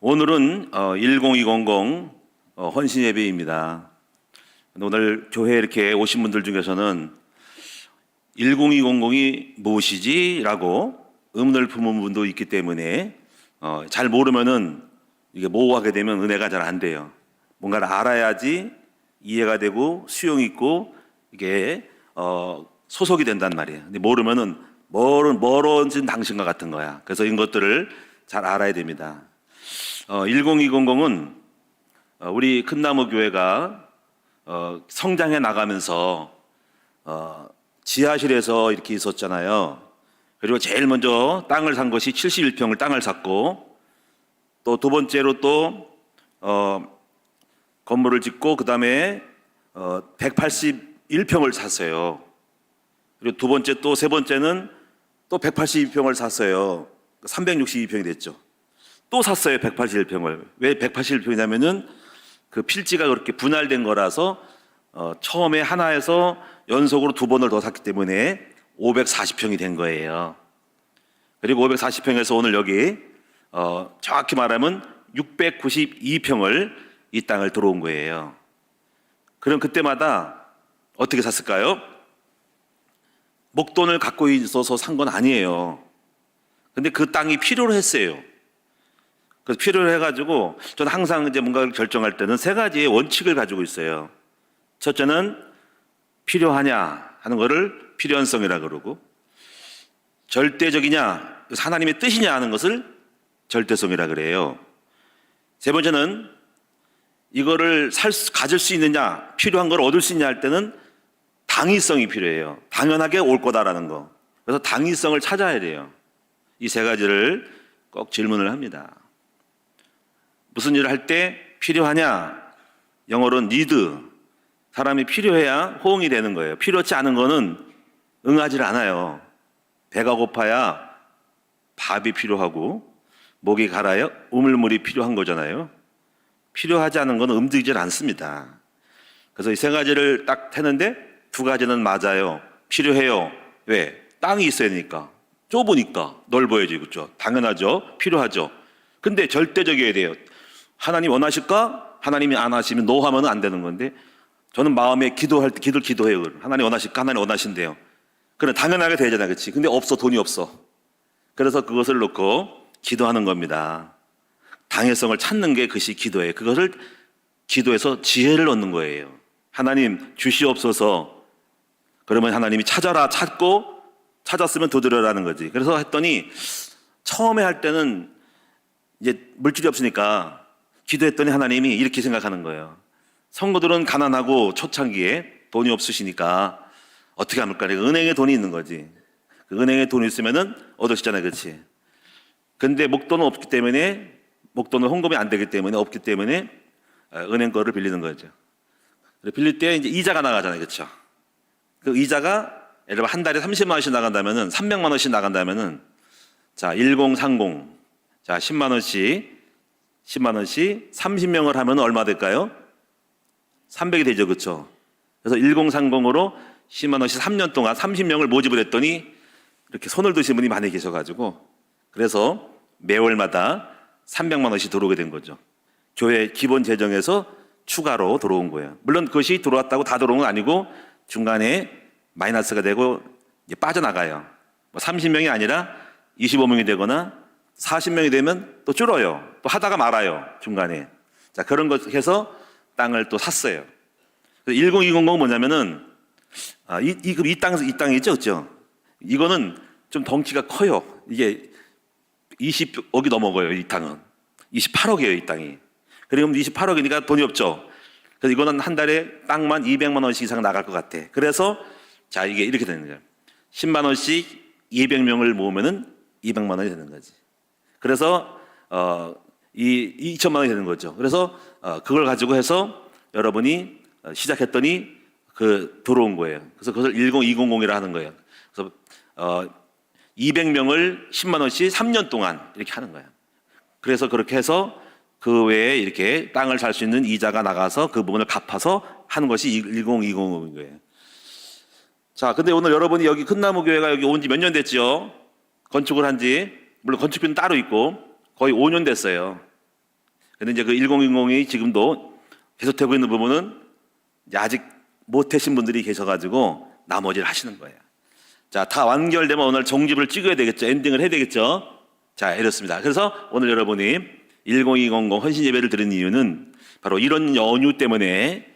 오늘은 10200 헌신 예배입니다. 오늘 교회에 이렇게 오신 분들 중에서는 10200이 무엇이지? 라고 의문을 품은 분도 있기 때문에 잘 모르면은 이게 모호하게 되면 은혜가 잘 안 돼요. 뭔가를 알아야지 이해가 되고 수용 있고 이게 소속이 된단 말이에요. 근데 모르면은 멀어진 당신과 같은 거야. 그래서 이런 것들을 잘 알아야 됩니다. 10200은 우리 큰나무 교회가 성장해 나가면서 지하실에서 이렇게 있었잖아요. 그리고 제일 먼저 땅을 산 것이 71평을 땅을 샀고, 또 두 번째로 또 건물을 짓고 그 다음에 181평을 샀어요. 그리고 두 번째 또 세 번째는 또 182평을 샀어요. 362평이 됐죠. 또 샀어요, 181평을. 왜 181평이냐면은 그 필지가 그렇게 분할된 거라서 처음에 하나에서 연속으로 두 번을 더 샀기 때문에 540평이 된 거예요. 그리고 540평에서 오늘 여기 정확히 말하면 692평을 이 땅을 들어온 거예요. 그럼 그때마다 어떻게 샀을까요? 목돈을 갖고 있어서 산 건 아니에요. 근데 그 땅이 필요로 했어요. 그래서 필요로 해가지고 저는 항상 이제 뭔가를 결정할 때는 세 가지의 원칙을 가지고 있어요. 첫째는 필요하냐 하는 거를 필연성이라 그러고, 절대적이냐 하나님의 뜻이냐 하는 것을 절대성이라 그래요. 세 번째는 이거를 가질 수 있느냐, 필요한 걸 얻을 수 있냐 할 때는 당위성이 필요해요. 당연하게 올 거다라는 거. 그래서 당위성을 찾아야 돼요. 이 세 가지를 꼭 질문을 합니다. 무슨 일을 할 때 필요하냐? 영어로는 need. 사람이 필요해야 호응이 되는 거예요. 필요치 않은 거는 응하지 않아요. 배가 고파야 밥이 필요하고, 목이 갈아야 우물물이 필요한 거잖아요. 필요하지 않은 거는 움직이질 않습니다. 그래서 이 세 가지를 딱 했는데 두 가지는 맞아요. 필요해요. 왜? 땅이 있어야 되니까. 좁으니까 넓어야지, 그렇죠? 당연하죠. 필요하죠. 근데 절대적이어야 돼요. 하나님 원하실까? 하나님이 안 하시면 노 하면 안 되는 건데, 저는 마음에 기도할 때 기도해요. 하나님 원하실까? 하나님 원하신대요. 그럼 당연하게 되잖아요, 그렇지? 근데 없어, 돈이 없어. 그래서 그것을 놓고 기도하는 겁니다. 당위성을 찾는 게 그것이 기도예요. 그것을 기도해서 지혜를 얻는 거예요. 하나님 주시옵소서. 그러면 하나님이 찾아라, 찾고 찾았으면 두드려라는 거지. 그래서 했더니 처음에 할 때는 이제 물질이 없으니까 기도했더니 하나님이 이렇게 생각하는 거예요. 성도들은 가난하고 초창기에 돈이 없으시니까 어떻게 합니까? 은행에 돈이 있는 거지. 그 은행에 돈이 있으면은 얻으시잖아요, 그렇지? 근데 목돈은 없기 때문에, 목돈은 헌금이 안 되기 때문에, 없기 때문에 은행 거를 빌리는 거죠. 빌릴 때 이제 이자가 나가잖아요, 그렇죠? 그 이자가 예를 들어 한 달에 30만 원씩 나간다면은, 300만 원씩 나간다면은, 자 1030, 자 10만 원씩 30명을 하면 얼마 될까요? 300이 되죠, 그렇죠? 그래서 1030으로 10만 원씩 3년 동안 30명을 모집을 했더니 이렇게 손을 드신 분이 많이 계셔가지고, 그래서 매월마다 300만 원씩 들어오게 된 거죠. 교회 기본 재정에서 추가로 들어온 거예요. 물론 그것이 들어왔다고 다 들어온 건 아니고 중간에 마이너스가 되고 이제 빠져나가요. 30명이 아니라 25명이 되거나 40명이 되면 또 줄어요. 또 하다가 말아요, 중간에. 자, 그런 것 해서 땅을 또 샀어요. 10200은 뭐냐면은, 이 땅이 있죠, 그죠? 이거는 좀 덩치가 커요. 이게 20억이 넘어가요, 이 땅은. 28억이에요, 이 땅이. 그리고 28억이니까 돈이 없죠. 그래서 이거는 한 달에 땅만 200만 원씩 이상 나갈 것 같아. 그래서 자, 이게 이렇게 되는 거예요. 10만 원씩 200명을 모으면은 200만 원이 되는 거지. 그래서 2천만 원이 되는 거죠. 그래서 그걸 가지고 해서 여러분이 시작했더니 들어온 거예요. 그래서 그것을 10200이라 하는 거예요. 그래서 200명을 10만 원씩 3년 동안 이렇게 하는 거예요. 그래서 그렇게 해서 그 외에 이렇게 땅을 살 수 있는 이자가 나가서 그 부분을 갚아서 하는 것이 10200인 거예요. 자, 근데 오늘 여러분이 여기 큰나무 교회가 여기 온 지 몇 년 됐죠? 건축을 한 지, 물론 건축비는 따로 있고 거의 5년 됐어요. 근데 이제 그 1020이 지금도 계속되고 있는 부분은 이제 아직 못하신 분들이 계셔가지고 나머지를 하시는 거예요. 자, 다 완결되면 오늘 종집을 찍어야 되겠죠. 엔딩을 해야 되겠죠. 자, 이렇습니다. 그래서 오늘 여러분이 1020 헌신 예배를 드리는 이유는 바로 이런 연유 때문에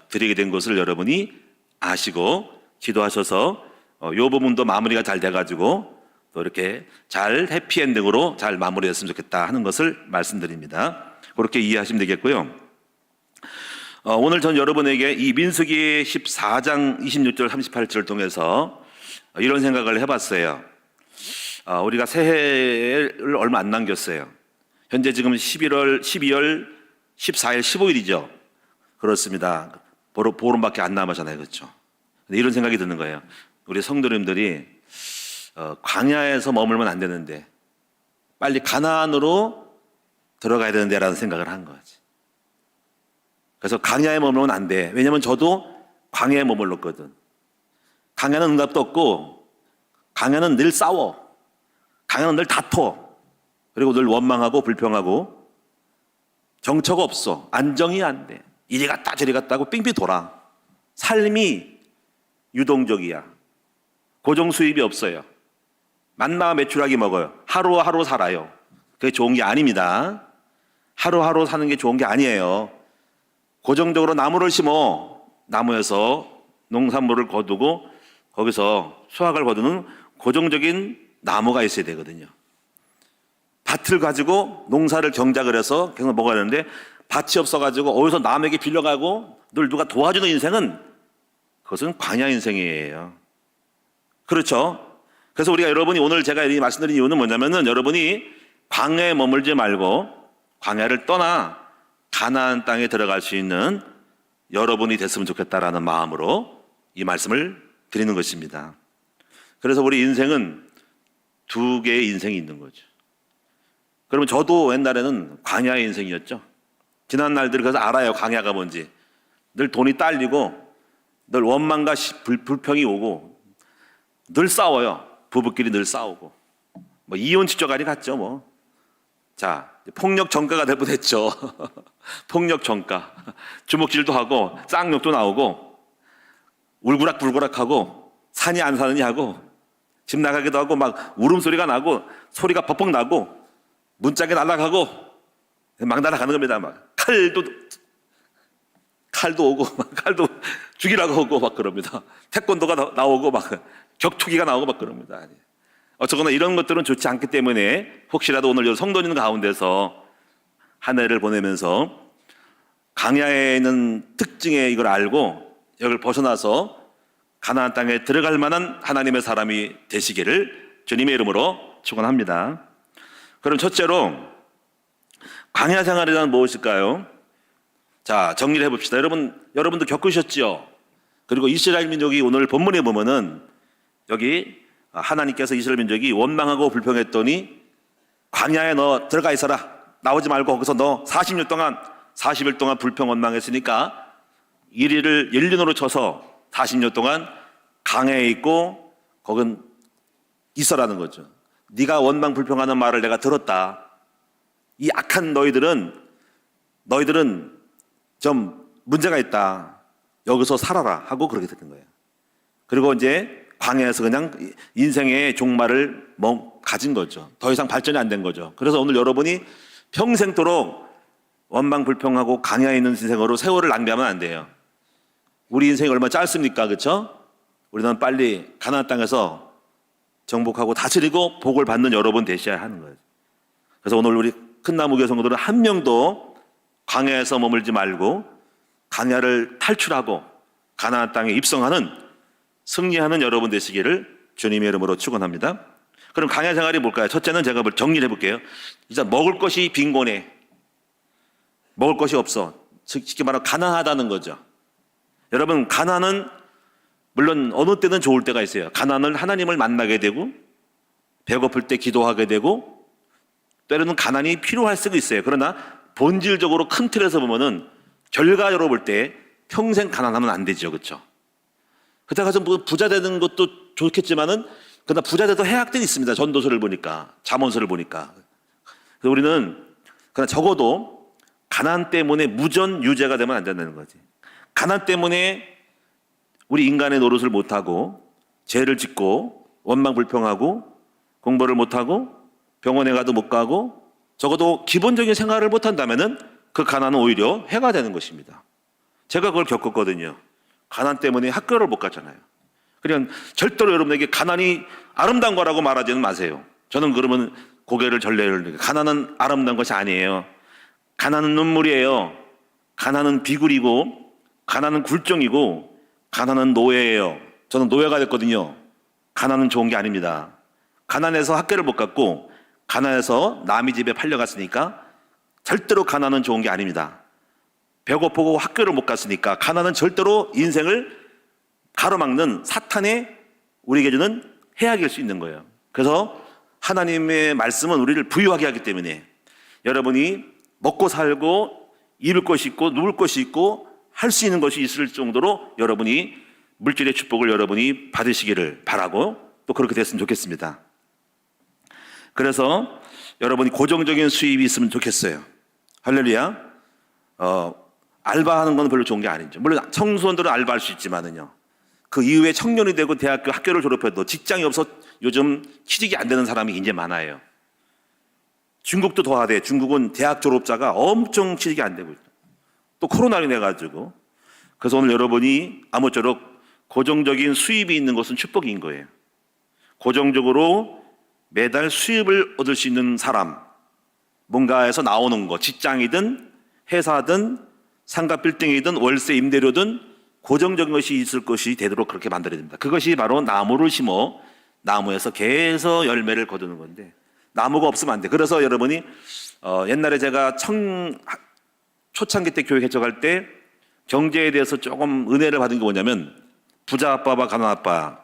드리게 된 것을 여러분이 아시고 기도하셔서 이 부분도 마무리가 잘 돼가지고 또 이렇게 잘 해피엔딩으로 잘 마무리됐으면 좋겠다 하는 것을 말씀드립니다. 그렇게 이해하시면 되겠고요. 오늘 전 여러분에게 이 민수기 14장 26절 38절을 통해서 이런 생각을 해봤어요. 우리가 새해를 얼마 안 남겼어요. 현재 지금 12월 14일, 15일이죠. 그렇습니다. 보름밖에 안 남았잖아요. 그렇죠? 근데 이런 생각이 드는 거예요. 우리 성도님들이 광야에서 머물면 안 되는데 빨리 가나안으로 들어가야 되는데라는 생각을 한 거지. 그래서 광야에 머물면 안 돼. 왜냐면 저도 광야에 머물렀거든. 광야는 응답도 없고 광야는 늘 싸워. 광야는 늘 다퉈. 그리고 늘 원망하고 불평하고 정처가 없어. 안정이 안 돼. 이리 갔다 저리 갔다 하고 삥삥 돌아. 삶이 유동적이야. 고정 수입이 없어요. 만나 매출하기 먹어요. 하루하루 살아요. 그게 좋은 게 아닙니다. 하루하루 사는 게 좋은 게 아니에요. 고정적으로 나무를 심어 나무에서 농산물을 거두고 거기서 수확을 거두는 고정적인 나무가 있어야 되거든요. 밭을 가지고 농사를 경작을 해서 계속 먹어야 되는데 밭이 없어가지고 어디서 남에게 빌려가고 늘 누가 도와주는 인생은 그것은 광야 인생이에요. 그렇죠? 그래서 우리가 여러분이 오늘 제가 이 말씀드린 이유는 뭐냐면은 여러분이 광야에 머물지 말고 광야를 떠나 가나안 땅에 들어갈 수 있는 여러분이 됐으면 좋겠다라는 마음으로 이 말씀을 드리는 것입니다. 그래서 우리 인생은 두 개의 인생이 있는 거죠. 그러면 저도 옛날에는 광야의 인생이었죠. 지난 날들 그래서 알아요. 광야가 뭔지. 늘 돈이 딸리고 늘 원망과 불평이 오고 늘 싸워요. 부부끼리 늘 싸우고 뭐 이혼 직전까지 갔죠. 뭐. 자, 폭력 전가가 될 뻔했죠. 폭력 전가. 주먹질도 하고 쌍욕도 나오고 울그락불그락하고 사니 안 사느니 하고 집 나가기도 하고 막 울음소리가 나고 소리가 벅벅 나고 문짝에 날아가고 막 날아가는 겁니다. 막 칼도 오고 막 칼도 죽이라고 오고 막 그럽니다. 태권도가 나오고 막 격투기가 나오고 막 그럽니다. 어쨌거나 이런 것들은 좋지 않기 때문에 혹시라도 오늘 성도님 가운데서 한 해를 보내면서 광야에 있는 특징의 이걸 알고 여기를 벗어나서 가나안 땅에 들어갈 만한 하나님의 사람이 되시기를 주님의 이름으로 축원합니다. 그럼 첫째로 광야 생활이란 무엇일까요? 자, 정리를 해봅시다. 여러분도 겪으셨지요? 그리고 이스라엘 민족이 오늘 본문에 보면은 여기 하나님께서 이스라엘 민족이 원망하고 불평했더니 광야에 너 들어가 있어라. 나오지 말고 거기서 너 40일 동안 불평 원망했으니까 1년으로 쳐서 40년 동안 강야에 있고 거긴 있어라는 거죠. 네가 원망 불평하는 말을 내가 들었다. 이 악한 너희들은 좀 문제가 있다. 여기서 살아라 하고 그렇게 되는 거예요. 그리고 이제 광야에서 그냥 인생의 종말을 가진 거죠. 더 이상 발전이 안 된 거죠. 그래서 오늘 여러분이 평생도록 원망 불평하고 광야에 있는 인생으로 세월을 낭비하면 안 돼요. 우리 인생이 얼마나 짧습니까? 그렇죠? 우리는 빨리 가나안 땅에서 정복하고 다스리고 복을 받는 여러분 되셔야 하는 거예요. 그래서 오늘 우리 큰나무교회 성도들은 한 명도 광야에서 머물지 말고 광야를 탈출하고 가나안 땅에 입성하는 승리하는 여러분 되시기를 주님의 이름으로 축원합니다. 그럼 광야 생활이 뭘까요? 첫째는 제가 정리를 해볼게요. 일단 먹을 것이 빈곤해. 먹을 것이 없어. 쉽게 말하면 가난하다는 거죠. 여러분, 가난은 물론 어느 때는 좋을 때가 있어요. 가난은 하나님을 만나게 되고 배고플 때 기도하게 되고 때로는 가난이 필요할 수도 있어요. 그러나 본질적으로 큰 틀에서 보면은 결과적으로 볼 때 평생 가난하면 안 되죠. 그렇죠? 그렇다고 해서 부자 되는 것도 좋겠지만은 그러나 부자 돼도 해악들이 있습니다. 전도서를 보니까 잠언서를 보니까. 그래서 우리는 그러나 적어도 가난 때문에 무전 유죄가 되면 안 된다는 거지. 가난 때문에 우리 인간의 노릇을 못하고 죄를 짓고 원망불평하고 공부를 못하고 병원에 가도 못 가고 적어도 기본적인 생활을 못한다면은 그 가난은 오히려 해가 되는 것입니다. 제가 그걸 겪었거든요. 가난 때문에 학교를 못 갔잖아요. 그냥 절대로 여러분에게 가난이 아름다운 거라고 말하지는 마세요. 저는 그러면 고개를 절레를, 가난은 아름다운 것이 아니에요. 가난은 눈물이에요. 가난은 비굴이고 가난은 굴종이고 가난은 노예예요. 저는 노예가 됐거든요. 가난은 좋은 게 아닙니다. 가난해서 학교를 못 갔고 가난해서 남의 집에 팔려갔으니까 절대로 가난은 좋은 게 아닙니다. 배고프고 학교를 못 갔으니까 가난은 절대로 인생을 가로막는 사탄의 우리에게 주는 해악일 수 있는 거예요. 그래서 하나님의 말씀은 우리를 부유하게 하기 때문에 여러분이 먹고 살고 입을 것이 있고 누울 것이 있고 할 수 있는 것이 있을 정도로 여러분이 물질의 축복을 여러분이 받으시기를 바라고 또 그렇게 됐으면 좋겠습니다. 그래서 여러분이 고정적인 수입이 있으면 좋겠어요. 할렐루야. 알바하는 건 별로 좋은 게 아니죠. 물론 청소년들은 알바할 수 있지만은요. 그 이후에 청년이 되고 대학교 학교를 졸업해도 직장이 없어 요즘 취직이 안 되는 사람이 굉장히 많아요. 중국도 더하대. 중국은 대학 졸업자가 엄청 취직이 안 되고 있다. 또 코로나로 인해 가지고. 그래서 오늘 여러분이 아무쪼록 고정적인 수입이 있는 것은 축복인 거예요. 고정적으로 매달 수입을 얻을 수 있는 사람, 뭔가에서 나오는 거, 직장이든 회사든 상가 빌딩이든 월세 임대료든 고정적인 것이 있을 것이 되도록 그렇게 만들어야 됩니다. 그것이 바로 나무를 심어 나무에서 계속 열매를 거두는 건데 나무가 없으면 안 돼. 그래서 여러분이 옛날에 제가 초창기 때 교회 개척할 때 경제에 대해서 조금 은혜를 받은 게 뭐냐면 부자 아빠와 가난 아빠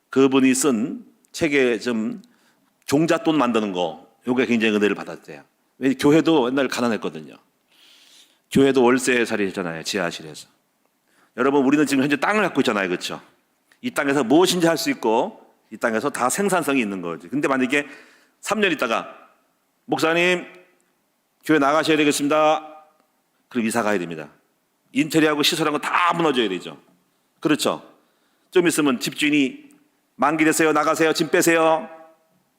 그분이 쓴 책에 좀 종잣돈 만드는 거 요게 굉장히 은혜를 받았대요. 왜냐면 교회도 옛날 가난했거든요. 교회도 월세살이 했잖아요. 지하실에서. 여러분 우리는 지금 현재 땅을 갖고 있잖아요. 그렇죠? 이 땅에서 무엇인지 할 수 있고 이 땅에서 다 생산성이 있는 거지. 근데 만약에 3년 있다가 목사님 교회 나가셔야 되겠습니다. 그럼 이사 가야 됩니다. 인테리어하고 시설하고 다 무너져야 되죠. 그렇죠? 좀 있으면 집주인이 만기 됐어요. 나가세요. 짐 빼세요.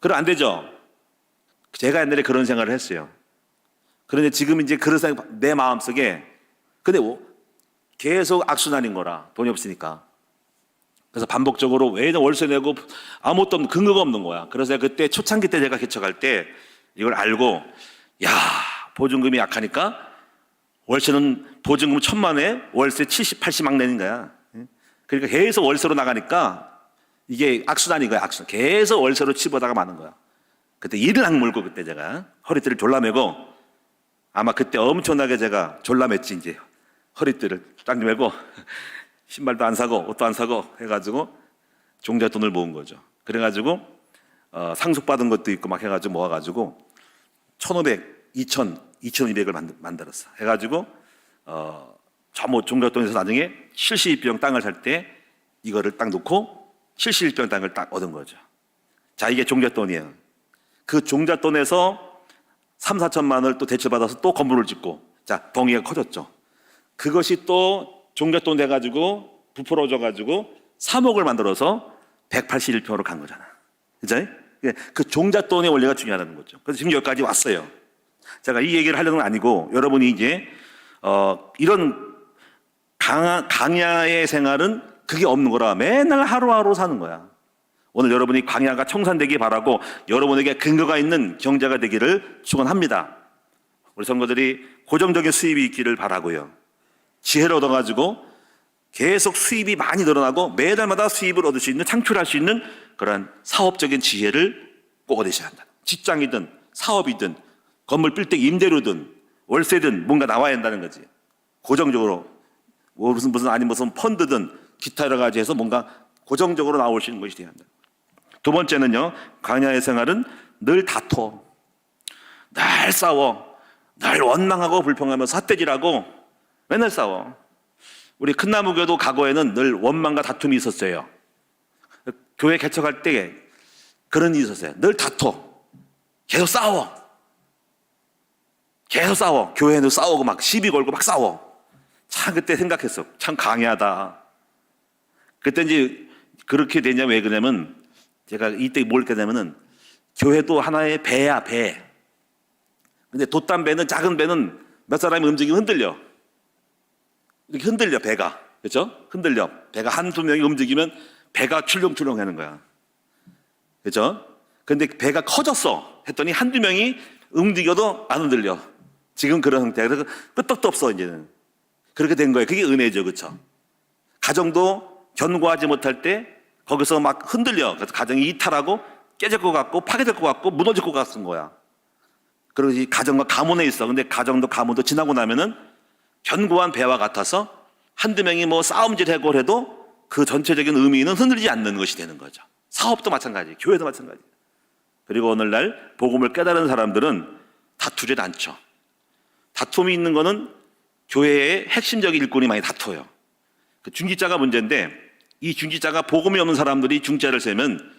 그럼 안 되죠. 제가 옛날에 그런 생각을 했어요. 그런데 지금 이제 그런 생각 내 마음속에 근데 계속 악순환인 거라 돈이 없으니까. 그래서 반복적으로 왜 월세 내고 아무것도 없는 근거가 없는 거야. 그래서 그때 초창기 때 제가 개척할 때 이걸 알고 야 보증금이 약하니까 월세는 보증금 1,000만에 월세 70, 80 막 내는 거야. 그러니까 계속 월세로 나가니까 이게 악순환인 거야. 악순환. 계속 월세로 치보다가 마는 거야. 그때 이를 악물고 그때 제가 허리띠를 졸라매고 아마 그때 엄청나게 제가 졸라맸지 이제 허리띠를 딱 메고 신발도 안 사고 옷도 안 사고 해가지고 종잣돈을 모은 거죠. 그래가지고 상속받은 것도 있고 막 해가지고 모아가지고 1,500, 2,000, 2,200을 만들었어. 해가지고 전부 종잣돈에서 나중에 72평 땅을 살 때 이거를 딱 놓고 71평 땅을 딱 얻은 거죠. 자 이게 종잣돈이에요. 그 종잣돈에서 3, 4천만 원을 또 대출받아서 또 건물을 짓고 자 덩이가 커졌죠. 그것이 또 종잣돈 돼가지고 부풀어져가지고 3억을 만들어서 181평으로 간 거잖아. 그죠? 그 종잣돈의 원리가 중요하다는 거죠. 그래서 지금 여기까지 왔어요. 제가 이 얘기를 하려는 건 아니고 여러분이 이제 이런 강야의 생활은 그게 없는 거라 맨날 하루하루 사는 거야. 오늘 여러분이 강야가 청산되기 바라고 여러분에게 근거가 있는 경제가 되기를 축원합니다. 우리 성도들이 고정적인 수입이 있기를 바라고요. 지혜를 얻어가지고 계속 수입이 많이 늘어나고 매달마다 수입을 얻을 수 있는 창출할 수 있는 그런 사업적인 지혜를 꼭 얻으셔야 한다. 직장이든 사업이든 건물 빌딩 임대료든 월세든 뭔가 나와야 한다는 거지. 고정적으로 무슨 펀드든 기타 여러 가지 해서 뭔가 고정적으로 나올 수 있는 것이 돼야 한다. 두 번째는요. 광야의 생활은 늘 다퉈. 늘 싸워. 늘 원망하고 불평하며 삿대질하고 맨날 싸워. 우리 큰나무교도 과거에는 늘 원망과 다툼이 있었어요. 교회 개척할 때 그런 일이 있었어요. 늘 다퉈. 계속 싸워. 계속 싸워. 교회도 싸우고 막 시비 걸고 막 싸워. 참 그때 생각했어. 참 강해하다. 그때 이제 그렇게 되냐 왜 그러냐면 제가 이때 뭘 깨냐면은 교회도 하나의 배야 배. 근데 돛단 배는 작은 배는 몇 사람이 움직이면 흔들려. 이렇게 흔들려 배가. 그렇죠? 흔들려. 배가 한두 명이 움직이면 배가 출렁출렁 하는 거야. 그렇죠? 근데 배가 커졌어 했더니 한두 명이 움직여도 안 흔들려. 지금 그런 상태야. 그래서 끄떡도 없어 이제는. 그렇게 된 거예요. 그게 은혜죠. 그렇죠? 가정도 견고하지 못할 때 거기서 막 흔들려. 그래서 가정이 이탈하고 깨질 것 같고 파괴될 것 같고 무너질 것 같은 거야. 그리고 이 가정과 가문에 있어. 근데 가정도 가문도 지나고 나면은 견고한 배와 같아서 한두 명이 뭐 싸움질하고 해도 그 전체적인 의미는 흔들리지 않는 것이 되는 거죠. 사업도 마찬가지, 교회도 마찬가지. 그리고 오늘날 복음을 깨달은 사람들은 다투질 않죠. 다툼이 있는 거는 교회의 핵심적인 일꾼이 많이 다퉈요. 그 중지자가 문제인데 이 중지자가 복음이 없는 사람들이 중지자를 세면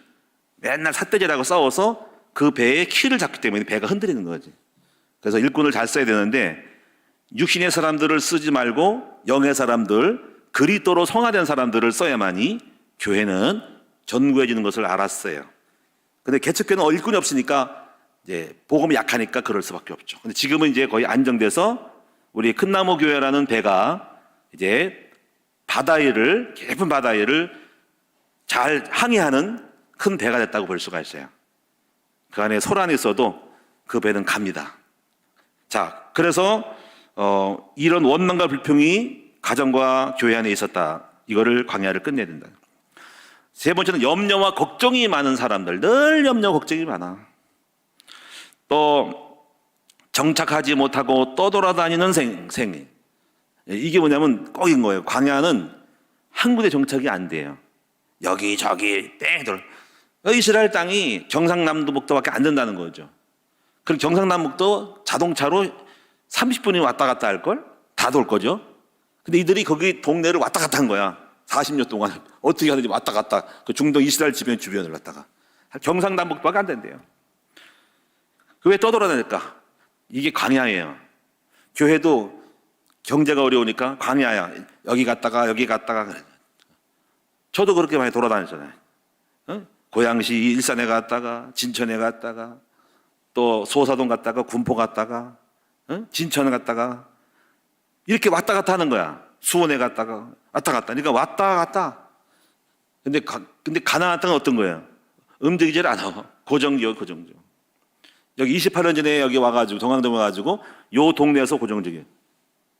맨날 삿대질하고 싸워서 그 배의 키를 잡기 때문에 배가 흔들리는 거지. 그래서 일꾼을 잘 써야 되는데 육신의 사람들을 쓰지 말고 영의 사람들, 그리스도로 성화된 사람들을 써야만이 교회는 견고해지는 것을 알았어요. 근데 개척교회는 일꾼이 없으니까 이제 복음이 약하니까 그럴 수밖에 없죠. 근데 지금은 이제 거의 안정돼서 우리 큰나무 교회라는 배가 이제 바다일을 깊은 바다일을 잘 항해하는 큰 배가 됐다고 볼 수가 있어요. 그 안에 소란이 있어도 그 배는 갑니다. 자, 그래서 이런 원망과 불평이 가정과 교회 안에 있었다. 이거를 광야를 끝내야 된다. 세 번째는 염려와 걱정이 많은 사람들. 늘 염려 걱정이 많아. 또 정착하지 못하고 떠돌아다니는 생. 이게 뭐냐면 꼭인 거예요. 광야는 한 군데 정착이 안 돼요. 여기저기 뺑 돌. 이스라엘 땅이 경상남도북도밖에 안 된다는 거죠. 그럼 경상남북도 자동차로 30분이 왔다 갔다 할걸? 다 돌 거죠. 근데 이들이 거기 동네를 왔다 갔다 한 거야. 40년 동안. 어떻게 하는지 왔다 갔다. 그 중동 이스라엘 주변을 갔다가. 경상남북도밖에 안 된대요. 그 왜 떠돌아다닐까? 이게 광야예요. 교회도 경제가 어려우니까 광야야. 여기 갔다가 여기 갔다가 그래. 저도 그렇게 많이 돌아다녔잖아요. 고양시 일산에 갔다가 진천에 갔다가 또 소사동 갔다가 군포 갔다가 진천 갔다가 이렇게 왔다 갔다 하는 거야. 수원에 갔다가 왔다 갔다. 그러니까 왔다 갔다. 근데 가나안 땅은 어떤 거예요? 움직이질 않아. 고정지역. 여기 28년 전에 여기 와가지고 동항동 와가지고 요 동네에서 고정지역.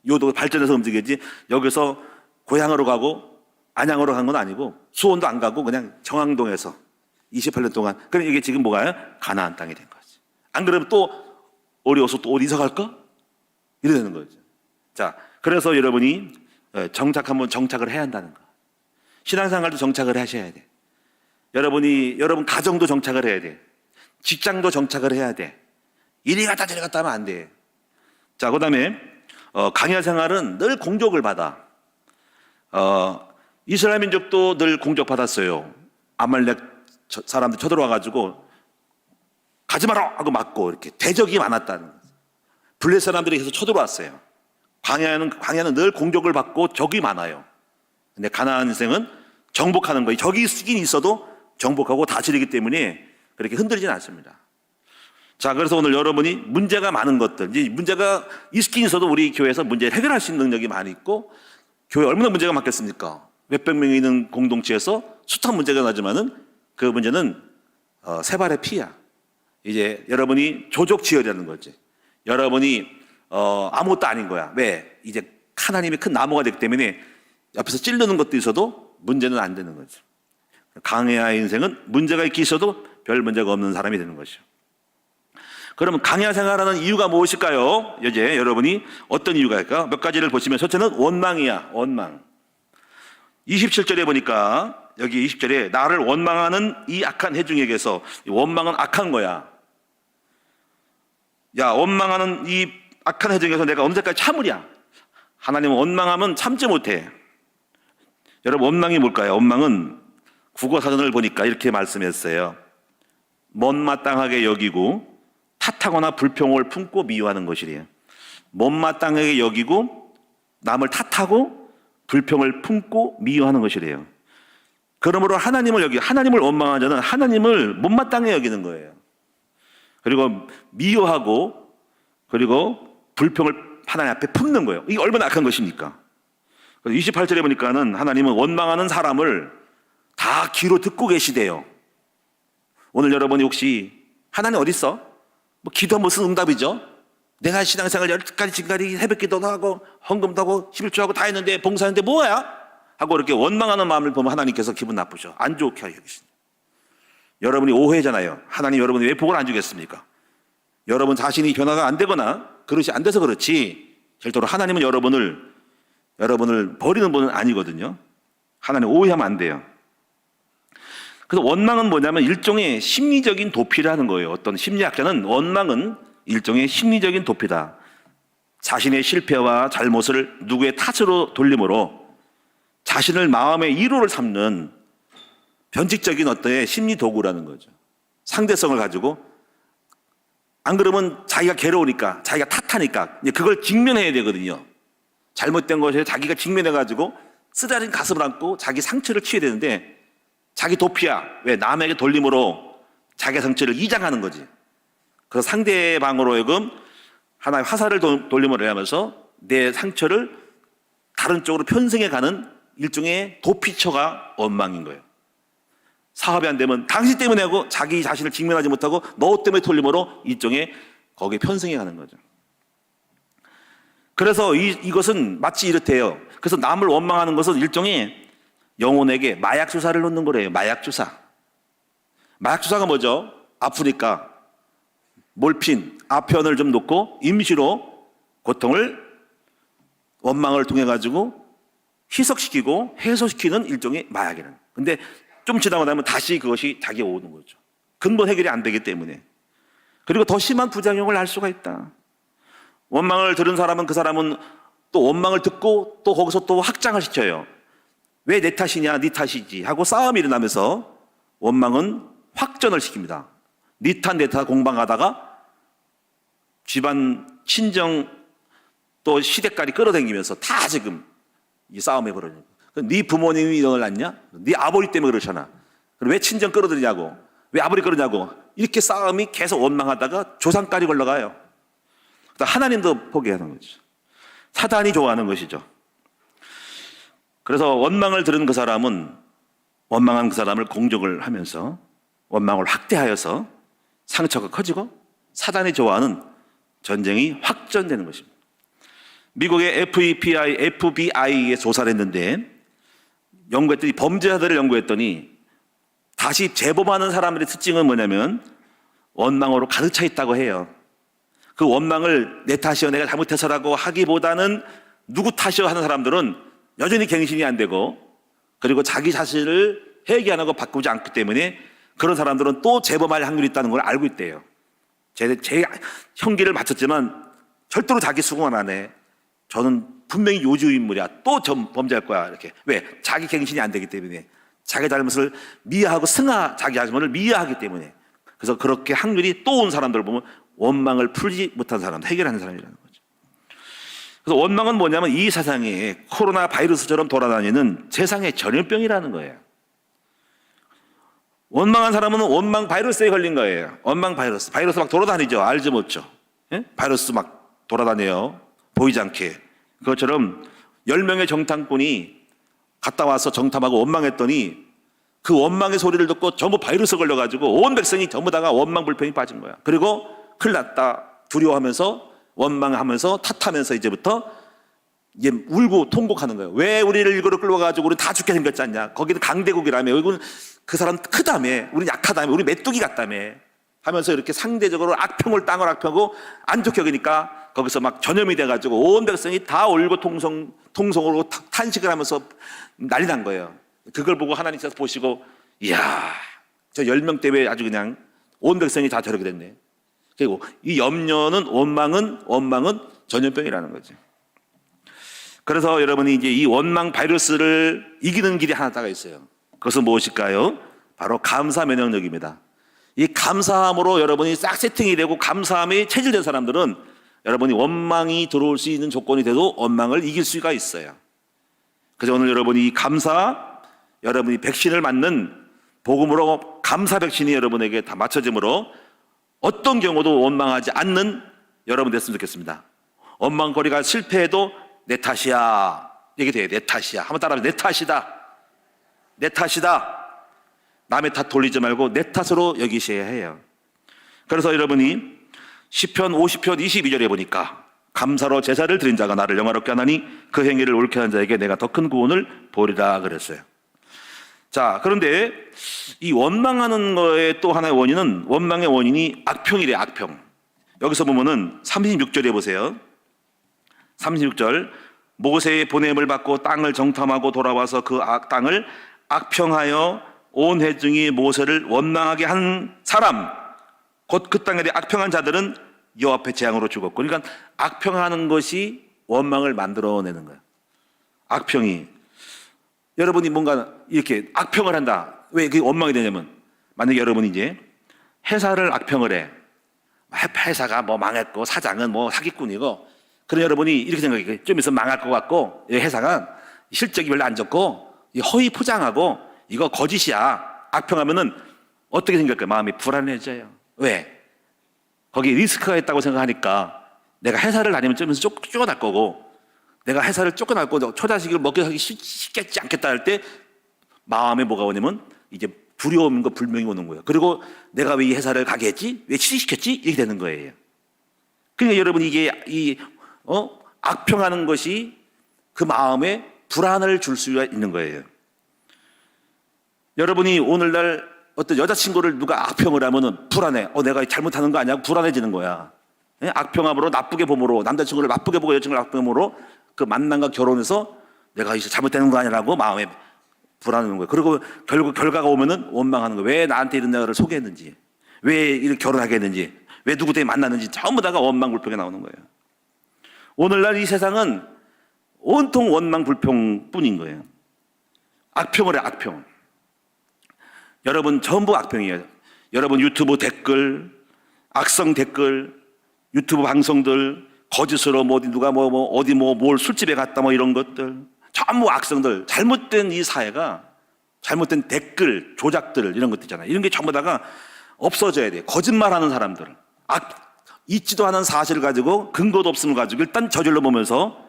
요 동네 발전해서 움직이지. 여기서 고향으로 가고 안양으로 간 건 아니고 수원도 안 가고 그냥 정항동에서 28년 동안. 그럼 이게 지금 뭐가요? 가나안 땅이 된 거지. 안 그러면 또 어려워서 또 어디 이사 갈까? 이래 되는 거죠. 자, 그래서 여러분이 한번 정착을 해야 한다는 거. 신앙생활도 정착을 하셔야 돼. 여러분 가정도 정착을 해야 돼. 직장도 정착을 해야 돼. 이리 갔다 저리 갔다 하면 안 돼. 자, 그 다음에 광야 생활은 늘 공격을 받아. 이스라엘 민족도 늘 공격받았어요. 아말렉 사람들 쳐들어와가지고 가지 마라 하고 맞고 이렇게 대적이 많았다는 거죠. 블레 사람들이 계속 쳐들어왔어요. 광야는 늘 공격을 받고 적이 많아요. 근데 가나안 인생은 정복하는 거예요. 적이 있긴 있어도 정복하고 다스리기 때문에 그렇게 흔들리진 않습니다. 자, 그래서 오늘 여러분이 문제가 많은 것들, 이제 문제가 있긴 있어도 우리 교회에서 문제를 해결할 수 있는 능력이 많이 있고, 교회 얼마나 문제가 많겠습니까? 몇백 명이 있는 공동체에서 숱한 문제가 나지만은 그 문제는 세 발의 피야. 이제 여러분이 조족지혈이라는 거지. 여러분이 아무것도 아닌 거야. 왜? 이제 하나님이 큰 나무가 되기 때문에 옆에서 찌르는 것도 있어도 문제는 안 되는 거죠. 강야의 인생은 문제가 있기 있어도 별 문제가 없는 사람이 되는 것이죠. 그러면 강야 생활하는 이유가 무엇일까요? 이제 여러분이 어떤 이유가 있을까? 몇 가지를 보시면 첫째는 원망이야. 원망. 27절에 보니까 여기 20절에 나를 원망하는 이 악한 해중에게서, 원망은 악한 거야. 야, 원망하는 이 악한 해중에서 내가 언제까지 참으랴? 하나님은 원망하면 참지 못해. 여러분, 원망이 뭘까요? 원망은 국어사전을 보니까 이렇게 말씀했어요. 못마땅하게 여기고 탓하거나 불평을 품고 미워하는 것이래요. 못마땅하게 여기고 남을 탓하고 불평을 품고 미워하는 것이래요. 그러므로 하나님을 원망하는 자는 하나님을 못마땅해 여기는 거예요. 그리고 미워하고 그리고 불평을 하나님 앞에 품는 거예요. 이게 얼마나 악한 것입니까? 28절에 보니까는 하나님은 원망하는 사람을 다 귀로 듣고 계시대요. 오늘 여러분이 혹시 하나님 어디 있어? 뭐 기도 무슨 응답이죠? 내가 신앙생활 10가지 지금까지 새벽기도도 하고 헌금도 하고 11조하고 다 했는데 봉사했는데 뭐야? 하고 이렇게 원망하는 마음을 보면 하나님께서 기분 나쁘죠. 안 좋게 여기십니다. 여러분이 오해잖아요. 하나님 여러분이 왜 복을 안 주겠습니까? 여러분 자신이 변화가 안 되거나 그릇이 안 돼서 그렇지 절대로 하나님은 여러분을 버리는 분은 아니거든요. 하나님 오해하면 안 돼요. 그래서 원망은 뭐냐면 일종의 심리적인 도피라는 거예요. 어떤 심리학자는 원망은 일종의 심리적인 도피다. 자신의 실패와 잘못을 누구의 탓으로 돌림으로 자신을 마음의 위로를 삼는 변칙적인 어떤 심리 도구라는 거죠. 상대성을 가지고 안 그러면 자기가 괴로우니까 자기가 탓하니까 그걸 직면해야 되거든요. 잘못된 것에 자기가 직면해가지고 쓰라린 가슴을 안고 자기 상처를 치워야 되는데 자기 도피야. 왜? 남에게 돌림으로 자기 상처를 이장하는 거지. 그래서 상대방으로 하여금 하나의 화살을 돌림으로 하면서 내 상처를 다른 쪽으로 편승해 가는 일종의 도피처가 원망인 거예요. 사업이 안 되면 당신 때문에 하고 자기 자신을 직면하지 못하고 너 때문에 돌림으로 일종의 거기에 편승해 가는 거죠. 그래서 이것은 마치 이렇대요. 그래서 남을 원망하는 것은 일종의 영혼에게 마약 주사를 놓는 거래요. 마약 주사. 마약 주사가 뭐죠? 아프니까 몰핀, 아편을 좀 놓고 임시로 고통을 원망을 통해 가지고 희석시키고 해소시키는 일종의 마약이라는. 근데 좀 지나고 나면 다시 그것이 자기에 오는 거죠. 근본 해결이 안 되기 때문에. 그리고 더 심한 부작용을 할 수가 있다. 원망을 들은 사람은 그 사람은 또 원망을 듣고 또 거기서 또 확장을 시켜요. 왜 내 탓이냐, 네 탓이지 하고 싸움이 일어나면서 원망은 확전을 시킵니다. 네 탓, 내 탓 공방하다가 집안, 친정 또 시댁까지 끌어당기면서 다 지금 이 싸움이 벌어지는 거예요. 네 부모님이 너를 낳냐? 네 아버지 때문에 그러잖아. 그럼 왜 친정 끌어들이냐고? 왜 아버지 끌어냐고? 이렇게 싸움이 계속 원망하다가 조상까지 걸러가요. 하나님도 포기하는 거죠. 사단이 좋아하는 것이죠. 그래서 원망을 들은 그 사람은 원망한 그 사람을 공격을 하면서 원망을 확대하여서 상처가 커지고 사단이 좋아하는 전쟁이 확전되는 것입니다. 미국의 FBI에 조사를 했는데 연구했더니 범죄자들을 연구했더니 다시 재범하는 사람들의 특징은 뭐냐면 원망으로 가득 차 있다고 해요. 그 원망을 내 탓이요 내가 잘못해서라고 하기보다는 누구 탓이요 하는 사람들은 여전히 갱신이 안 되고 그리고 자기 자신을 회개하는 거 바꾸지 않기 때문에 그런 사람들은 또 재범할 확률이 있다는 걸 알고 있대요. 제 형기를 마쳤지만 절대로 자기 수긍 안 하네. 저는 분명히 요주인물이야. 또 범죄할 거야. 이렇게. 왜? 자기 갱신이 안 되기 때문에. 자기 잘못을 미화하고 자기 자신을 미화하기 때문에. 그래서 그렇게 확률이 또 온 사람들을 보면 원망을 풀지 못한 사람, 해결하는 사람이라는 거죠. 그래서 원망은 뭐냐면 이 세상에 코로나 바이러스처럼 돌아다니는 세상의 전염병이라는 거예요. 원망한 사람은 원망 바이러스에 걸린 거예요. 원망 바이러스. 바이러스 막 돌아다니죠. 알죠, 못죠? 예? 바이러스 막 돌아다녀요. 보이지 않게. 그것처럼 10명의 정탐꾼이 갔다 와서 정탐하고 원망했더니 그 원망의 소리를 듣고 전부 바이러스 걸려가지고 온 백성이 전부 다가 원망 불평이 빠진 거야. 그리고 큰일 났다. 두려워하면서 원망하면서 탓하면서 이제부터 이제 울고 통곡하는 거예요. 왜 우리를 이거로 끌어가지고 우리 다 죽게 생겼지 않냐. 거기는 강대국이라며. 여기는 그 사람 크다며. 우리 약하다며. 우리 메뚜기 같다며. 하면서 이렇게 상대적으로 악평을 땅을 악평하고 안 좋게 여기니까 거기서 막 전염이 돼가지고 온 백성이 다 울고 통성으로 탄식을 하면서 난리 난 거예요. 그걸 보고 하나님께서 보시고 이야 저 10명 때문에 아주 그냥 온 백성이 다 저렇게 됐네. 그리고 이 염려는 원망은 전염병이라는 거죠. 그래서 여러분이 이제 이 원망 바이러스를 이기는 길이 하나가 있어요. 그것은 무엇일까요? 바로 감사 면역력입니다. 이 감사함으로 여러분이 싹 세팅이 되고 감사함이 체질된 사람들은 여러분이 원망이 들어올 수 있는 조건이 돼도 원망을 이길 수가 있어요. 그래서 오늘 여러분이 여러분이 백신을 맞는 복음으로 감사 백신이 여러분에게 다 맞춰짐으로 어떤 경우도 원망하지 않는 여러분 됐으면 좋겠습니다. 원망거리가 실패해도 내 탓이야. 이게 돼요. 내 탓이야. 한번 따라하면 내 탓이다. 내 탓이다. 남의 탓 돌리지 말고 내 탓으로 여기셔야 해요. 그래서 여러분이 시편 50편 22절에 보니까 감사로 제사를 드린 자가 나를 영화롭게 하나니 그 행위를 옳게 하는 자에게 내가 더 큰 구원을 보리라 그랬어요. 자, 그런데 이 원망하는 거의 또 하나의 원인은, 원망의 원인이 악평이래. 악평. 여기서 보면은 36절에 보세요. 36절, 모세의 보냄을 받고 땅을 정탐하고 돌아와서 그 땅을 악평하여 온 회중이 모세를 원망하게 한 사람, 곧 그 땅에 악평한 자들은 여호와 앞에 재앙으로 죽었고. 그러니까 악평하는 것이 원망을 만들어내는 거예요. 악평이. 여러분이 뭔가 이렇게 악평을 한다. 왜 그게 원망이 되냐면, 만약에 여러분이 이제 회사를 악평을 해. 회사가 뭐 망했고 사장은 뭐 사기꾼이고, 그런 여러분이 이렇게 생각해. 좀 있으면 망할 것 같고, 이 회사가 실적이 별로 안 좋고 허위 포장하고 이거 거짓이야. 악평하면은 어떻게 생길까요? 마음이 불안해져요. 왜? 거기에 리스크가 있다고 생각하니까 내가 회사를 다니면 좀 있으면 쫓겨날 거고, 내가 회사를 쫓겨날 거고 처자식을 먹게 하기 쉽겠지 않겠다 할 때 마음에 뭐가 오냐면 이제 두려움과 불명이 오는 거예요. 그리고 내가 왜 이 회사를 가게 했지? 왜 취직시켰지? 이렇게 되는 거예요. 그러니까 여러분 이게 악평하는 것이 그 마음에 불안을 줄 수가 있는 거예요. 여러분이 오늘날 어떤 여자친구를 누가 악평을 하면은 불안해. 내가 잘못하는 거 아니야? 불안해지는 거야. 예? 악평함으로 나쁘게 봄으로, 남자친구를 나쁘게 보고 여자친구를 나쁘게 봄으로 그 만남과 결혼해서 내가 이제 잘못되는 거 아니라고 마음에 불안해하는 거예요. 그리고 결국 결과가 오면은 원망하는 거예요. 왜 나한테 이런 여자를 소개했는지, 왜 이렇게 결혼하게 했는지, 왜 누구 때문에 만났는지 전부 다가 원망 불평이 나오는 거예요. 오늘날 이 세상은 온통 원망 불평뿐인 거예요. 악평을 해. 악평. 여러분 전부 악평이에요. 여러분 유튜브 댓글, 악성 댓글, 유튜브 방송들, 거짓으로 누가 어디 뭘 술집에 갔다 이런 것들, 전부 악성들. 잘못된 이 사회가, 잘못된 댓글, 조작들 이런 것들 있잖아요. 이런 게 전부 다가 없어져야 돼요. 거짓말하는 사람들, 있지도 않은 사실을 가지고 근거도 없음을 가지고 일단 저질러 보면서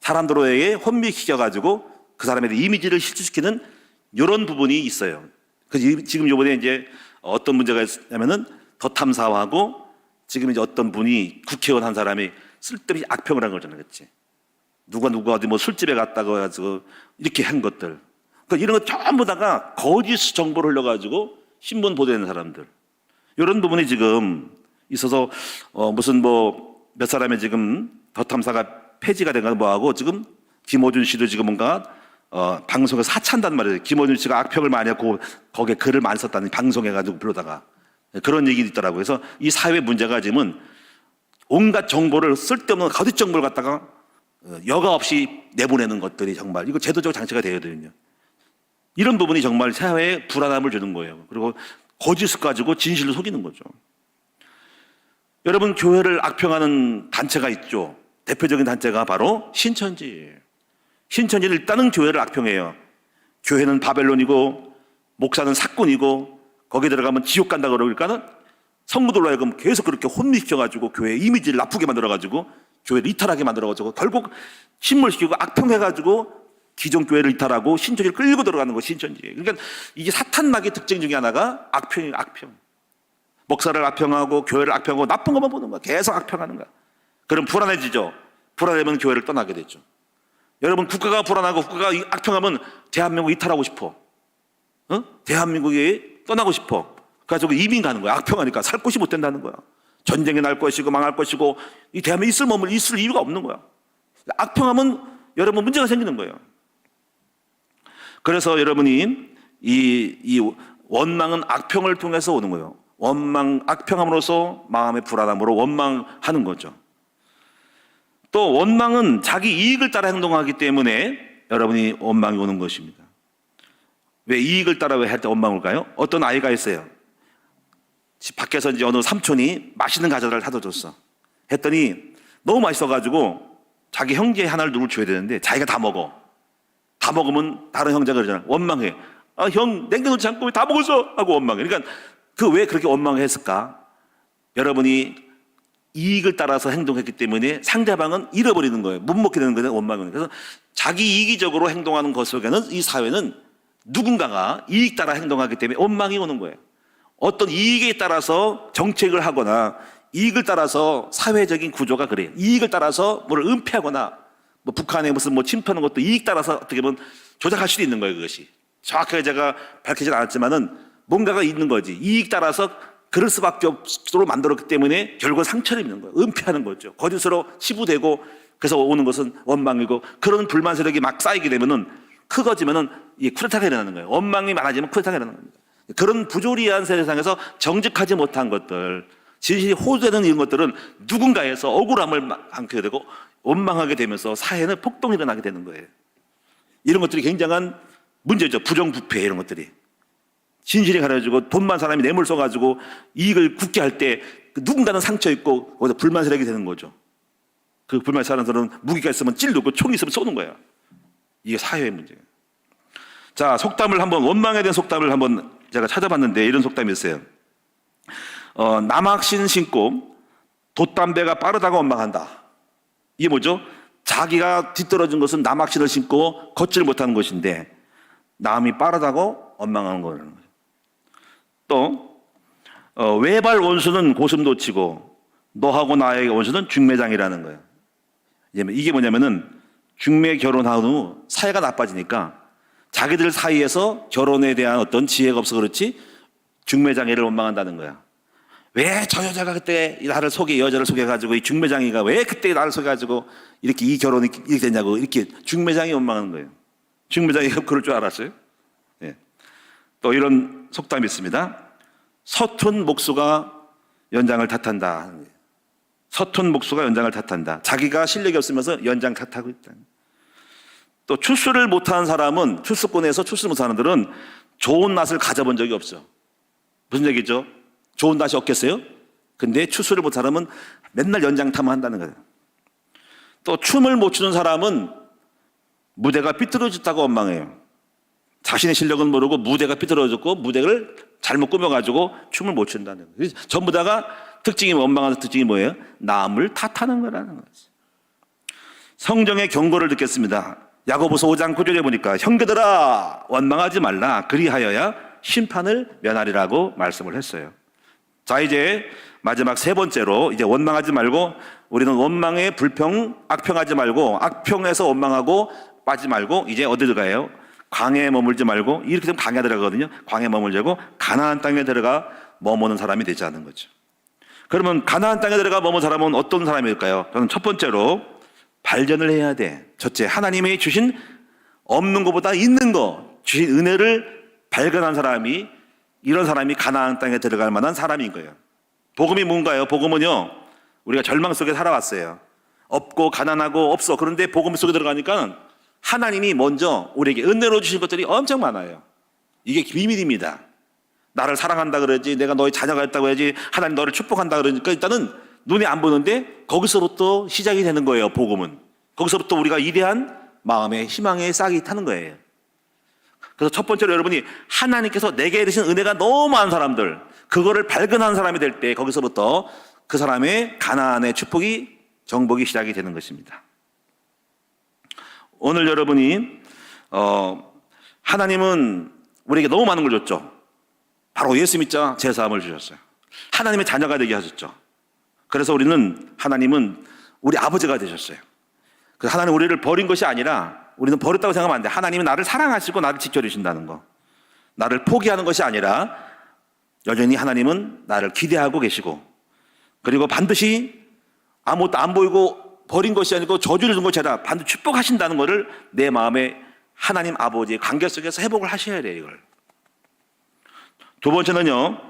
사람들에게 혼미시켜가지고 그 사람에 대한 이미지를 실추시키는 이런 부분이 있어요. 그래서 지금 이번에 이제 어떤 문제가 있냐면은 더 탐사하고, 지금 이제 어떤 분이 국회의원 한 사람이 쓸데없이 악평을 한 거잖아요. 그렇지? 누가 어디 술집에 갔다고 해가지고 이렇게 한 것들. 그러니까 이런 거 전부 다가 거짓 정보를 흘려가지고 신문 보도하는 사람들. 이런 부분이 지금 있어서 무슨 몇 사람의 지금 더 탐사가 폐지가 된가 뭐하고, 지금 김어준 씨도 지금 뭔가 방송에서 사찬단 말이에요. 김어준 씨가 악평을 많이 했고 거기에 글을 많이 썼다는, 방송해가지고 불러다가 그런 얘기도 있더라고요. 그래서 이 사회 문제가 지금은 온갖 정보를, 쓸데없는 거짓 정보를 갖다가 여과 없이 내보내는 것들이 정말 이거 제도적 장치가 되어야 되거든요. 이런 부분이 정말 사회에 불안함을 주는 거예요. 그리고 거짓을 가지고 진실을 속이는 거죠. 여러분, 교회를 악평하는 단체가 있죠. 대표적인 단체가 바로 신천지. 신천지는 일단은 교회를 악평해요. 교회는 바벨론이고 목사는 사꾼이고 거기에 들어가면 지옥 간다 그러니까는 성도들로 하여금 계속 그렇게 혼미시켜가지고 교회 이미지를 나쁘게 만들어가지고 교회를 이탈하게 만들어가지고 결국 침몰시키고 악평해가지고 기존 교회를 이탈하고 신천지를 끌고 들어가는 거, 신천지. 그러니까 이게 사탄막의 특징 중에 하나가 악평이에요. 악평. 목사를 악평하고 교회를 악평하고 나쁜 것만 보는 거야. 계속 악평하는 거야. 그럼 불안해지죠. 불안하면 교회를 떠나게 되죠. 여러분, 국가가 불안하고 국가가 악평하면 대한민국 이탈하고 싶어. 대한민국에 떠나고 싶어. 그래서 이민 가는 거야. 악평하니까 살 곳이 못 된다는 거야. 전쟁이 날 것이고 망할 것이고 이 대한민국에 있을 이유가 없는 거야. 악평하면 여러분 문제가 생기는 거예요. 그래서 여러분이 이 원망은 악평을 통해서 오는 거예요. 악평함으로써 마음의 불안함으로 원망하는 거죠. 또 원망은 자기 이익을 따라 행동하기 때문에 여러분이 원망이 오는 것입니다. 왜 이익을 따라 왜 할 때 원망을 올까요? 어떤 아이가 있어요. 밖에서 이제 어느 삼촌이 맛있는 과자를 사다 줬어. 했더니 너무 맛있어가지고 자기 형제 하나를 누굴 줘야 되는데 자기가 다 먹어. 다 먹으면 다른 형제가 그러잖아. 원망해. 아, 형 남겨놓지 않고 다 먹었어 하고 원망해. 그러니까 그 왜 그렇게 원망했을까? 여러분이 이익을 따라서 행동했기 때문에 상대방은 잃어버리는 거예요. 못 먹게 되는 거예요. 원망은. 그래서 자기 이기적으로 행동하는 것 속에는 이 사회는 누군가가 이익 따라 행동하기 때문에 원망이 오는 거예요. 어떤 이익에 따라서 정책을 하거나 이익을 따라서 사회적인 구조가 그래요. 이익을 따라서 뭐를 은폐하거나 뭐 북한에 무슨 뭐 침투하는 것도 이익 따라서 어떻게 보면 조작할 수도 있는 거예요. 그것이 정확하게 제가 밝히진 않았지만은 뭔가가 있는 거지. 이익 따라서 그럴 수밖에 없도록 만들었기 때문에 결국 상처를 입는 거예요. 은폐하는 거죠. 거짓으로 치부되고 그래서 오는 것은 원망이고 그런 불만 세력이 막 쌓이게 되면은 크거지면은 이 쿠데타가 일어나는 거예요. 원망이 많아지면 쿠데타가 일어나는 겁니다. 그런 부조리한 세상에서 정직하지 못한 것들, 진실이 호소되는 이런 것들은 누군가에서 억울함을 안게 되고 원망하게 되면서 사회는 폭동이 일어나게 되는 거예요. 이런 것들이 굉장한 문제죠. 부정부패 이런 것들이. 진실이 가려지고 돈만 사람이 뇌물 써가지고 이익을 굳게 할 때 누군가는 상처 있고 거기서 불만 세력이 되는 거죠. 그 불만 사람들은 무기가 있으면 찔르고 총이 있으면 쏘는 거예요. 이게 사회의 문제예요. 자, 속담을 한번 원망에 대한 속담을 한번 제가 찾아봤는데 이런 속담이 있어요. 남학신 신고 돛담배가 빠르다고 원망한다. 이게 뭐죠? 자기가 뒤떨어진 것은 남학신을 신고 걷지를 못하는 것인데 남이 빠르다고 원망하는 거라는 거예요. 또 외발 원수는 고슴도치고 너하고 나의 원수는 중매장이라는 거예요. 이게 뭐냐면은 중매 결혼한 후 사이가 나빠지니까 자기들 사이에서 결혼에 대한 어떤 지혜가 없어 그렇지 중매장애를 원망한다는 거야. 왜 저 여자가 그때 나를 여자를 속여가지고 이 중매장이가 왜 그때 나를 속여가지고 이렇게 이 결혼이 이렇게 됐냐고 이렇게 중매장이 원망하는 거예요. 중매장이가 그럴 줄 알았어요? 예. 또 이런 속담이 있습니다. 서툰 목수가 연장을 탓한다. 서툰 목수가 연장을 탓한다. 자기가 실력이 없으면서 연장 탓하고 있다. 또 출수를 못하는 사람은 출수권에서 출수 못하는 사람들은 좋은 낯을 가져본 적이 없어. 무슨 얘기죠? 좋은 낯이 없겠어요? 근데 출수를 못하는 사람은 맨날 연장탐을 한다는 거예요. 또 춤을 못 추는 사람은 무대가 삐뚤어졌다고 원망해요. 자신의 실력은 모르고 무대가 삐뚤어졌고 무대를 잘못 꾸며가지고 춤을 못 춘다는 거예요. 전부 다가 특징이 원망하는 특징이 뭐예요? 남을 탓하는 거라는 거죠. 성경의 경고를 듣겠습니다. 야고보서 5장 9절에 보니까 형제들아 원망하지 말라 그리하여야 심판을 면하리라고 말씀을 했어요. 자, 이제 마지막 세 번째로 이제 원망하지 말고 우리는 원망에 악평하지 말고 악평에서 원망하고 빠지지 말고 이제 어디로 가요? 광야에 머물지 말고 이렇게 되면 광야 들어가거든요. 광야에 머물려고 가나안 땅에 들어가 머무는 사람이 되지 않는 거죠. 그러면 가나안 땅에 들어가 머무는 사람은 어떤 사람일까요? 저는 첫 번째로 발견을 해야 돼. 첫째, 하나님이 주신 없는 것보다 있는 거 주신 은혜를 발견한 사람이 이런 사람이 가나안 땅에 들어갈 만한 사람인 거예요. 복음이 뭔가요? 복음은요, 우리가 절망 속에 살아왔어요. 없고 가난하고 없어. 그런데 복음 속에 들어가니까 하나님이 먼저 우리에게 은혜로 주신 것들이 엄청 많아요. 이게 비밀입니다. 나를 사랑한다 그러지, 내가 너의 자녀가 있다고 해야지, 하나님 너를 축복한다 그러니까 일단은 눈에 안 보는데 거기서부터 시작이 되는 거예요. 복음은. 거기서부터 우리가 이대한 마음의 희망의 싹이 타는 거예요. 그래서 첫 번째로 여러분이 하나님께서 내게 이르신 은혜가 너무 많은 사람들, 그거를 발견한 사람이 될 때 거기서부터 그 사람의 가나안의 축복이 정복이 시작이 되는 것입니다. 오늘 여러분이 하나님은 우리에게 너무 많은 걸 줬죠. 바로 예수 믿자 제사함을 주셨어요. 하나님의 자녀가 되게 하셨죠. 그래서 하나님은 우리 아버지가 되셨어요. 그래서 하나님 우리를 버린 것이 아니라 우리는 버렸다고 생각하면 안 돼. 하나님은 나를 사랑하시고 나를 지켜주신다는 거. 나를 포기하는 것이 아니라 여전히 하나님은 나를 기대하고 계시고 그리고 반드시 아무것도 안 보이고 버린 것이 아니고 저주를 준 것이 아니라 반드시 축복하신다는 것을 내 마음에 하나님 아버지의 관계 속에서 회복을 하셔야 돼요. 이걸. 두 번째는요,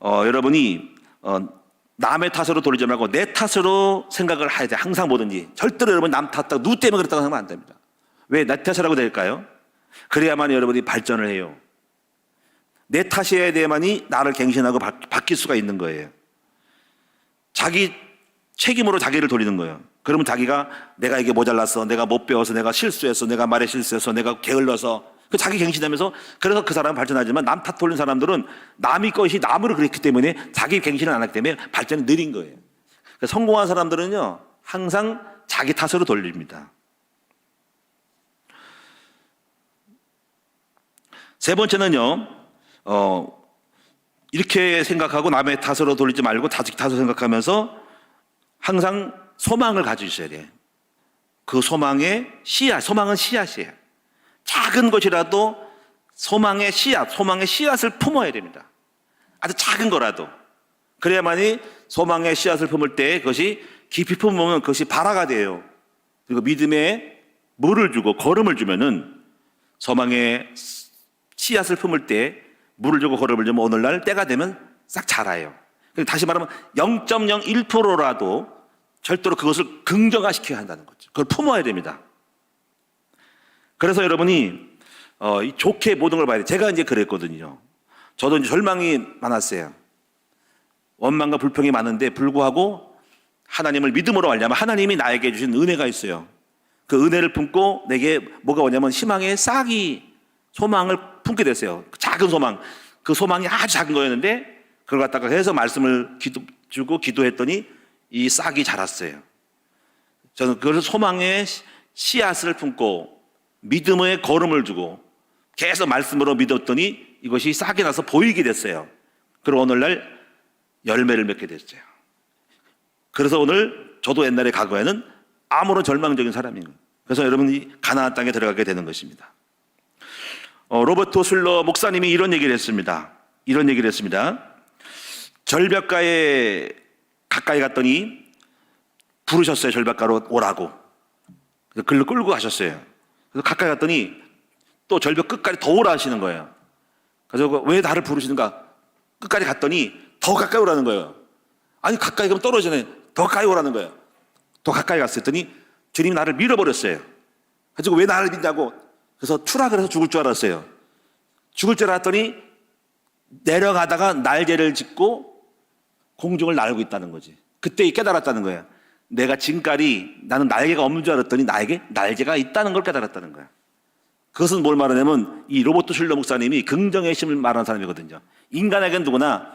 여러분이 남의 탓으로 돌리지 말고 내 탓으로 생각을 해야 돼. 항상 뭐든지. 절대로 여러분 남 탓하고 누구 때문에 그랬다고 하면 안 됩니다. 왜 내 탓이라고 될까요? 그래야만 여러분이 발전을 해요. 내 탓에 대해만이 나를 갱신하고 바뀔 수가 있는 거예요. 자기 책임으로 자기를 돌리는 거예요. 그러면 자기가 내가 이게 모자랐어, 내가 못 배워서, 내가 실수했어, 내가 말에 실수해서, 내가 게을러서, 그 자기 갱신하면서, 그래서 그 사람은 발전하지만 남 탓 돌리는 사람들은 남의 것이 남으로 그랬기 때문에 자기 갱신을 안 하기 때문에 발전이 느린 거예요. 그러니까 성공한 사람들은요 항상 자기 탓으로 돌립니다. 세 번째는요 이렇게 생각하고 남의 탓으로 돌리지 말고 자기 탓으로 생각하면서 항상 소망을 가지셔야 돼요. 그 소망의 씨앗, 소망은 씨앗이에요. 작은 것이라도 소망의 씨앗, 소망의 씨앗을 품어야 됩니다. 아주 작은 거라도. 그래야만이 소망의 씨앗을 품을 때 그것이 깊이 품으면 그것이 발화가 돼요. 그리고 믿음에 물을 주고 걸음을 주면은 소망의 씨앗을 품을 때 물을 주고 걸음을 주면 오늘날 때가 되면 싹 자라요. 다시 말하면 0.01%라도 절대로 그것을 긍정화시켜야 한다는 거죠. 그걸 품어야 됩니다. 그래서 여러분이 좋게 모든 걸 봐야 돼요. 제가 이제 그랬거든요. 저도 이제 절망이 많았어요. 원망과 불평이 많은데 불구하고 하나님을 믿음으로 알려면 하나님이 나에게 주신 은혜가 있어요. 그 은혜를 품고 내게 뭐가 오냐면 희망의 싹이 소망을 품게 됐어요. 작은 소망. 그 소망이 아주 작은 거였는데 그걸 갖다가 해서 말씀을 주고 기도했더니 이 싹이 자랐어요. 저는 그걸 소망의 씨앗을 품고 믿음의 걸음을 주고 계속 말씀으로 믿었더니 이것이 싹이 나서 보이게 됐어요. 그리고 오늘날 열매를 맺게 됐어요. 그래서 오늘 저도 옛날에 과거에는 아무런 절망적인 사람인 거예요. 그래서 여러분이 가나안 땅에 들어가게 되는 것입니다. 로버트 술러 목사님이 이런 얘기를 했습니다. 절벽가에 가까이 갔더니 부르셨어요. 절벽가로 오라고. 그래서 글로 끌고 가셨어요. 그래서 가까이 갔더니 또 절벽 끝까지 더 오라 하시는 거예요. 그래서 왜 나를 부르시는가? 끝까지 갔더니 더 가까이 오라는 거예요. 아니 가까이 가면 떨어지네. 더 가까이 오라는 거예요. 더 가까이 갔더니 주님이 나를 밀어버렸어요. 그래서 왜 나를 믿냐고. 그래서 추락을 해서 죽을 줄 알았어요. 죽을 줄 알았더니 내려가다가 날개를 짚고 공중을 날고 있다는 거지. 그때 깨달았다는 거예요. 내가 지금까지 나는 날개가 없는 줄 알았더니 나에게 날개가 있다는 걸 깨달았다는 거야. 그것은 뭘 말하냐면 이 로버트 슐러 목사님이 긍정의 힘을 말하는 사람이거든요. 인간에겐 누구나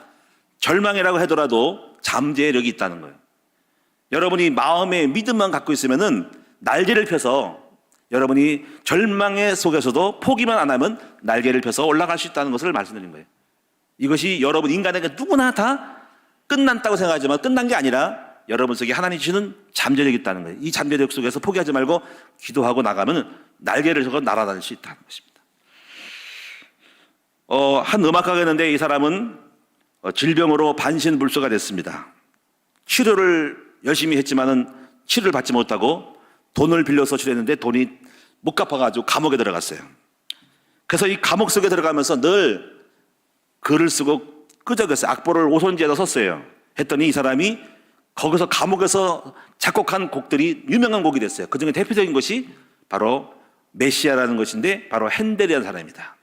절망이라고 하더라도 잠재력이 있다는 거예요. 여러분이 마음에 믿음만 갖고 있으면은 날개를 펴서 여러분이 절망의 속에서도 포기만 안 하면 날개를 펴서 올라갈 수 있다는 것을 말씀드린 거예요. 이것이 여러분 인간에게 누구나 다 끝났다고 생각하지만 끝난 게 아니라 여러분 속에 하나님 주시는 잠재력이 있다는 거예요. 이 잠재력 속에서 포기하지 말고 기도하고 나가면 날개를 펴고 날아다닐 수 있다는 것입니다. 한 음악가였는데 이 사람은 질병으로 반신불수가 됐습니다. 치료를 열심히 했지만은 치료를 받지 못하고 돈을 빌려서 치료했는데 돈이 못 갚아가지고 감옥에 들어갔어요. 그래서 이 감옥 속에 들어가면서 늘 글을 쓰고 끄적였어요. 악보를 오손지에다 썼어요. 했더니 이 사람이 거기서 감옥에서 작곡한 곡들이 유명한 곡이 됐어요. 그 중에 대표적인 것이 바로 메시아라는 것인데 바로 핸델이라는 사람입니다.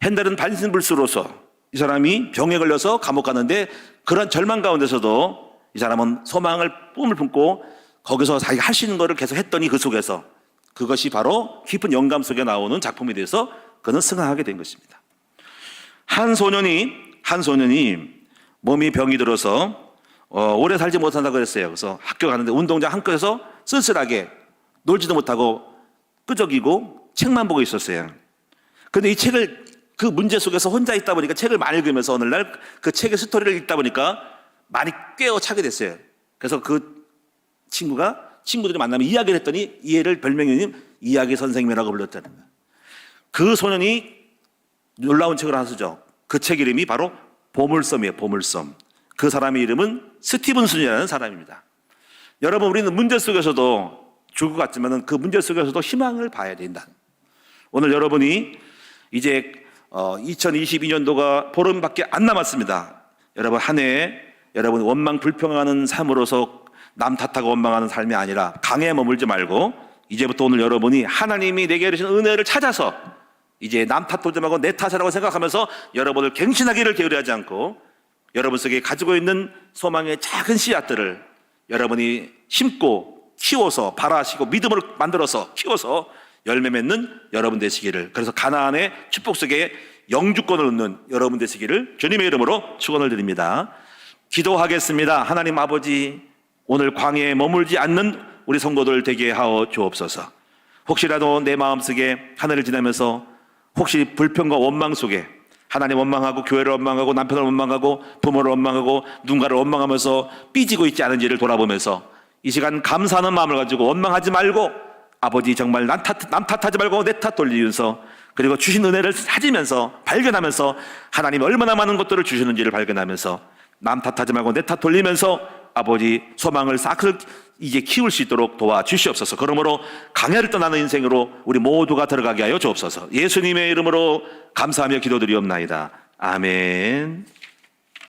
핸델은 반신불수로서 이 사람이 병에 걸려서 감옥 가는데 그런 절망 가운데서도 이 사람은 소망을 꿈을 품고 거기서 자기가 할 수 있는 것을 계속 했더니 그 속에서 그것이 바로 깊은 영감 속에 나오는 작품이 돼서 그는 승화하게 된 것입니다. 한 소년이 몸이 병이 들어서 오래 살지 못한다고 그랬어요. 그래서 학교 가는데 운동장 한켠에서 쓸쓸하게 놀지도 못하고 끄적이고 책만 보고 있었어요. 그런데 이 책을 그 문제 속에서 혼자 있다 보니까 책을 많이 읽으면서 어느 날 그 책의 스토리를 읽다 보니까 많이 꿰어차게 됐어요. 그래서 그 친구들이 만나면 이야기를 했더니 이 애를 별명이 이야기 선생님이라고 불렀다는 거예요. 그 소년이 놀라운 책을 하나 쓰죠. 그 책 이름이 바로 보물섬이에요. 보물섬. 그 사람의 이름은 스티븐슨이라는 사람입니다. 여러분 우리는 문제 속에서도 죽을 것 같지만 그 문제 속에서도 희망을 봐야 된다. 오늘 여러분이 이제 2022년도가 보름밖에 안 남았습니다. 여러분 한 해 여러분 원망 불평하는 삶으로서 남 탓하고 원망하는 삶이 아니라 강에 머물지 말고 이제부터 오늘 여러분이 하나님이 내게 주신 은혜를 찾아서 이제 남 탓도 좀 하고 내 탓이라고 생각하면서 여러분을 갱신하기를 게으르하지 않고 여러분 속에 가지고 있는 소망의 작은 씨앗들을 여러분이 심고 키워서 발화하시고 믿음으로 만들어서 키워서 열매 맺는 여러분 되시기를, 그래서 가나안의 축복 속에 영주권을 얻는 여러분 되시기를 주님의 이름으로 축원을 드립니다. 기도하겠습니다. 하나님 아버지, 오늘 광야에 머물지 않는 우리 성도들 되게 하여 주옵소서. 혹시라도 내 마음속에 하늘을 지나면서 혹시 불평과 원망 속에 하나님 원망하고 교회를 원망하고 남편을 원망하고 부모를 원망하고 누군가를 원망하면서 삐지고 있지 않은지를 돌아보면서 이 시간 감사하는 마음을 가지고 원망하지 말고 아버지 정말 남 탓하지 말고 내 탓 돌리면서, 그리고 주신 은혜를 찾으면서 발견하면서 하나님 얼마나 많은 것들을 주시는지를 발견하면서 남 탓하지 말고 내 탓 돌리면서 아버지 소망을 싹을 이제 키울 수 있도록 도와주시옵소서. 그러므로 강야를 떠나는 인생으로 우리 모두가 들어가게 하여 주옵소서. 예수님의 이름으로 감사하며 기도드리옵나이다. 아멘.